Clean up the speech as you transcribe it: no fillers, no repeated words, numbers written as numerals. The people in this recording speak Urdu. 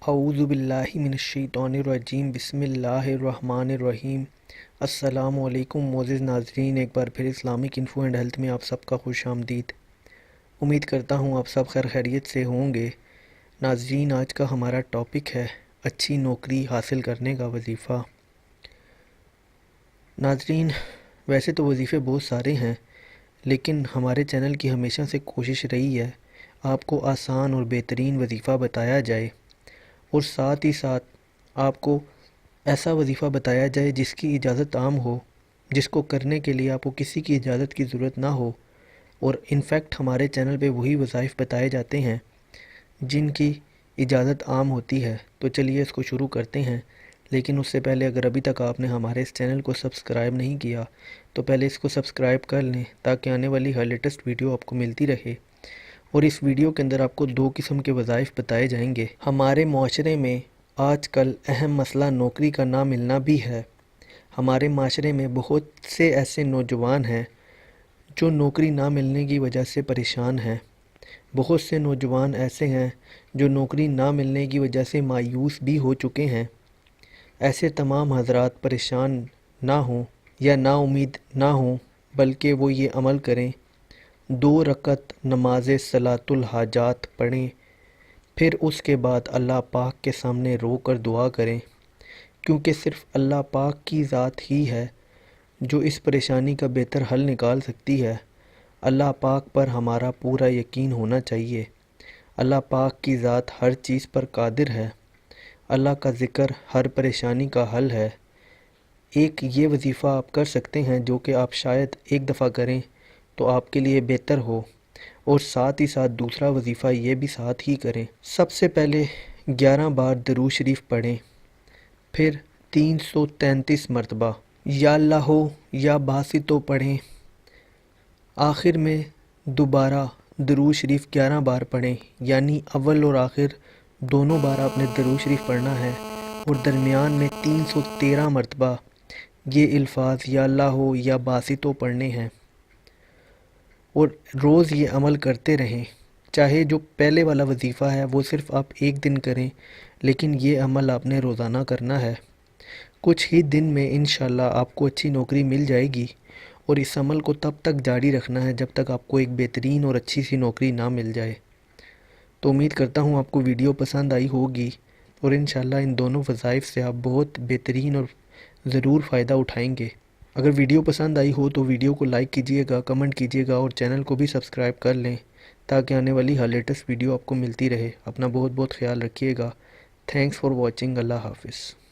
اعوذ باللہ من الشیطان الرجیم بسم اللہ الرحمن الرحیم۔ السلام علیکم معزز ناظرین، ایک بار پھر اسلامک انفو اینڈ ہیلتھ میں آپ سب کا خوش آمدید۔ امید کرتا ہوں آپ سب خیر خیریت سے ہوں گے۔ ناظرین، آج کا ہمارا ٹاپک ہے اچھی نوکری حاصل کرنے کا وظیفہ۔ ناظرین، ویسے تو وظیفے بہت سارے ہیں، لیکن ہمارے چینل کی ہمیشہ سے کوشش رہی ہے آپ کو آسان اور بہترین وظیفہ بتایا جائے، اور ساتھ ہی ساتھ آپ کو ایسا وظیفہ بتایا جائے جس کی اجازت عام ہو، جس کو کرنے کے لیے آپ کو کسی کی اجازت کی ضرورت نہ ہو۔ اور انفیکٹ ہمارے چینل پہ وہی وظائف بتائے جاتے ہیں جن کی اجازت عام ہوتی ہے۔ تو چلیے اس کو شروع کرتے ہیں، لیکن اس سے پہلے اگر ابھی تک آپ نے ہمارے اس چینل کو سبسکرائب نہیں کیا تو پہلے اس کو سبسکرائب کر لیں تاکہ آنے والی ہر لیٹسٹ ویڈیو آپ کو ملتی رہے۔ اور اس ویڈیو کے اندر آپ کو دو قسم کے وظائف بتائے جائیں گے۔ ہمارے معاشرے میں آج کل اہم مسئلہ نوکری کا نہ ملنا بھی ہے۔ ہمارے معاشرے میں بہت سے ایسے نوجوان ہیں جو نوکری نہ ملنے کی وجہ سے پریشان ہیں۔ بہت سے نوجوان ایسے ہیں جو نوکری نہ ملنے کی وجہ سے مایوس بھی ہو چکے ہیں۔ ایسے تمام حضرات پریشان نہ ہوں یا نا امید نہ ہوں، بلکہ وہ یہ عمل کریں، 2 رکعت نماز صلاۃ الحاجات پڑھیں، پھر اس کے بعد اللہ پاک کے سامنے رو کر دعا کریں، کیونکہ صرف اللہ پاک کی ذات ہی ہے جو اس پریشانی کا بہتر حل نکال سکتی ہے۔ اللہ پاک پر ہمارا پورا یقین ہونا چاہیے۔ اللہ پاک کی ذات ہر چیز پر قادر ہے۔ اللہ کا ذکر ہر پریشانی کا حل ہے۔ ایک یہ وظیفہ آپ کر سکتے ہیں جو کہ آپ شاید ایک دفعہ کریں تو آپ کے لیے بہتر ہو، اور ساتھ ہی ساتھ دوسرا وظیفہ یہ بھی ساتھ ہی کریں۔ سب سے پہلے 11 بار درود شریف پڑھیں، پھر 333 مرتبہ یا اللہ ہو یا باسطو پڑھیں، آخر میں دوبارہ درود شریف 11 بار پڑھیں، یعنی اول اور آخر دونوں بار آپ نے درود شریف پڑھنا ہے، اور درمیان میں 313 مرتبہ یہ الفاظ یا اللہ ہو یا باسطو پڑھنے ہیں، اور روز یہ عمل کرتے رہیں۔ چاہے جو پہلے والا وظیفہ ہے وہ صرف آپ ایک دن کریں، لیکن یہ عمل آپ نے روزانہ کرنا ہے۔ کچھ ہی دن میں انشاءاللہ آپ کو اچھی نوکری مل جائے گی، اور اس عمل کو تب تک جاری رکھنا ہے جب تک آپ کو ایک بہترین اور اچھی سی نوکری نہ مل جائے۔ تو امید کرتا ہوں آپ کو ویڈیو پسند آئی ہوگی، اور انشاءاللہ ان دونوں وظائف سے آپ بہت بہترین اور ضرور فائدہ اٹھائیں گے۔ اگر ویڈیو پسند آئی ہو تو ویڈیو کو لائک کیجئے گا، کمنٹ کیجئے گا، اور چینل کو بھی سبسکرائب کر لیں تاکہ آنے والی ہر لیٹسٹ ویڈیو آپ کو ملتی رہے۔ اپنا بہت بہت خیال رکھیے گا۔ Thanks for watching. اللہ حافظ۔